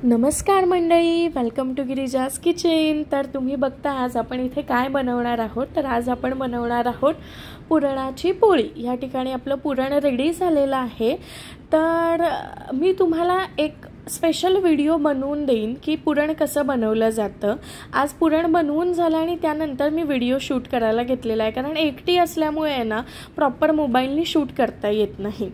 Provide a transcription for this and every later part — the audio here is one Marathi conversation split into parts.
नमस्कार मंडळी, वेलकम टू गिरिजाज किचन। तर तुम्ही बघता आज आपण इथे काय बनवणार आहोत। तर आज आपण बनवणार आहोत पुरणाची पोळी। या ठिकाणी आपलं पुरण रेडी झालेलं आहे। तर मी तुम्हाला एक स्पेशल व्हिडिओ बनवून देईन की पुरण कसं बनवलं जातं। आज पुरण बनवून झालं आणि त्यानंतर मी व्हिडिओ शूट करायला घेतलेला आहे, कारण एकटी असल्यामुळे ना प्रॉपर मोबाईलनी शूट करता येत नाही।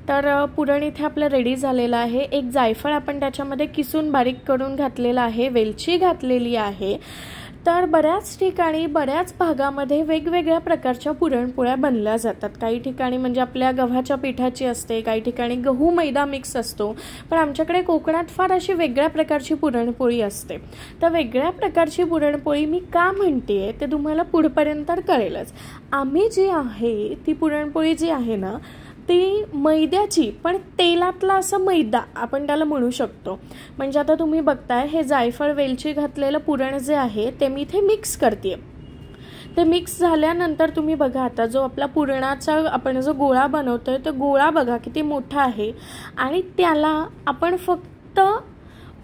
तर पुरण इथे आपलं रेडी झालेलं आहे। एक जायफळ आपण त्याच्यामध्ये किसून बारीक करून घातलेला आहे, वेलची घातलेली आहे। तर बऱ्याच ठिकाणी बऱ्याच भागामध्ये वेगवेगळ्या प्रकारच्या पुरणपोळ्या बनल्या जातात। काही ठिकाणी म्हणजे आपल्या गव्हाच्या पिठाची असते, काही ठिकाणी गहू मैदा मिक्स असतो, पण आमच्याकडे कोकणात फार अशी वेगळ्या प्रकारची पुरणपोळी असते। तर वेगळ्या प्रकारची पुरणपोळी मी का म्हणते ते तुम्हाला पुढपर्यंत कळेलच। आम्ही जी आहे ती पुरणपोळी जी आहे ना ती मैद्याची, पण तेलातला असं मैदा आपण त्याला म्हणू शकतो। म्हणजे आता तुम्ही बघताय हे जायफळ वेलची घातलेलं पुरण जे आहे ते मी इथे मिक्स करते। ते मिक्स झाल्यानंतर तुम्ही बघा आता जो आपला पुरणाचा आपण जो गोळा बनवतोय तो गोळा बघा किती मोठा आहे, आणि त्याला आपण फक्त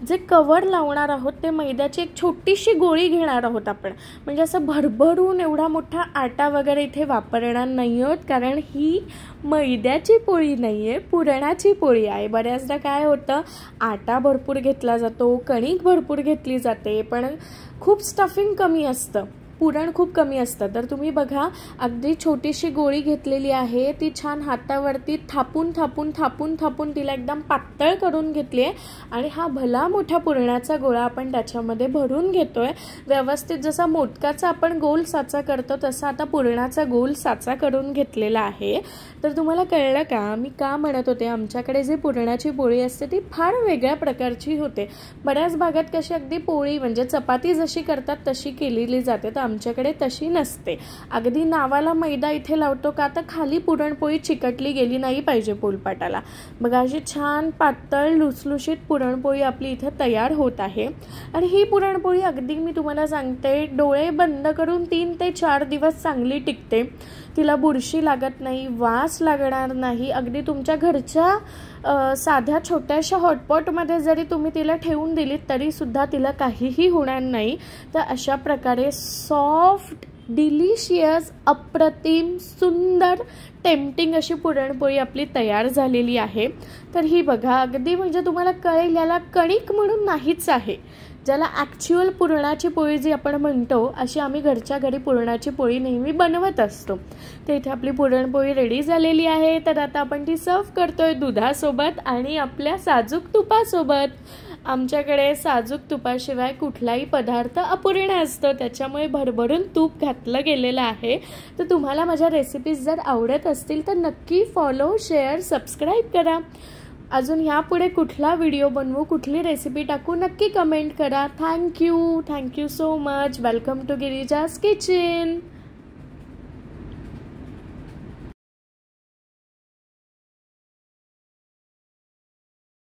जे कवर लावणार आहोत ते मैद्याची एक छोटीशी गोळी घेणार आहोत आपण। म्हणजे असं भरभरून एवढा मोठा आटा वगैरे इथे वापरणार नाही आहोत, कारण ही मैद्याची पोळी नाही आहे, पुरणाची पोळी आहे। बऱ्याचदा काय होतं, आटा भरपूर घेतला जातो, कणिक भरपूर घेतली जाते, पण खूप स्टफिंग कमी असतं, पुरण खूप कमी असतं। तर तुम्ही बघा अगदी छोटीशी गोळी घेतलेली आहे, ती छान हातावरती थापून थापून थापून थापून तिला एकदम पातळ करून घेतली आहे, आणि हा भला मोठा पुरणाचा गोळा आपण त्याच्यामध्ये भरून घेतोय व्यवस्थित। जसा मोदकाचा आपण गोल साचा करतो तसा आता पुरणाचा गोल साचा करून घेतलेला आहे। तर तुम्हाला कळलं का मी का म्हणत होते, आमच्याकडे जी पुरणाची पोळी असते ती फार वेगळ्या प्रकारची होते। बऱ्याच भागात कशी अगदी पोळी म्हणजे चपाती जशी करतात तशी केलेली जाते, तर आमच्याकडे तशी नसते। अगदी नावाला मैदा इथे लावतो का तर खाली पुरणपोळी चिकटली गेली नाही पाहिजे पोलपाटाला। बघा अशी छान पातळ लुसलुशीत पुरणपोळी आपली इथे तयार होत आहे। आणि ही पुरणपोळी अगदी मी तुम्हाला सांगते डोळे बंद करून 3 ते 4 दिवस चांगली टिकते। तिला बुरशी लागत नाही, वास लागणार नाही। अगदी तुमच्या घरच्या साध्या छोट्याशा हॉटपॉटमध्ये जरी तुम्ही तिला ठेवून दिलीत तरी सुद्धा तिला काहीही होणार नाही। तर अशा प्रकारे सॉफ्ट डिलिशियस अप्रतिम सुंदर टेम्पटिंग अशी पुरणपोळी आपली तयार झालेली आहे। तर ही बघा अगदी म्हणजे तुम्हाला कळेल याला कणिक म्हणून नाहीच आहे, ज्याला ॲक्च्युअल पुरणाची पोळी जी आपण म्हणतो अशी आम्ही घरच्या घरी पुरणाची पोळी नेहमी बनवत असतो। तर इथे आपली पुरणपोळी रेडी झालेली आहे। तर आता आपण ती सर्व करतोय दुधासोबत आणि आपल्या साजूक तुपासोबत। आमच्याकडे साजूक तुपाशिवाय कुठलाही पदार्थ अपूर्ण असतो, त्याच्यामुळे भरभरून तूप घातलं गेलेलं आहे। तर तुम्हाला माझ्या रेसिपीज जर आवडत असतील तर नक्की फॉलो, शेअर, सबस्क्राईब करा। अजून यापुढे कुठला व्हिडिओ बनवू, कुठली रेसिपी टाकू नक्की कमेंट करा। Thank you so much. Welcome to Girija's kitchen.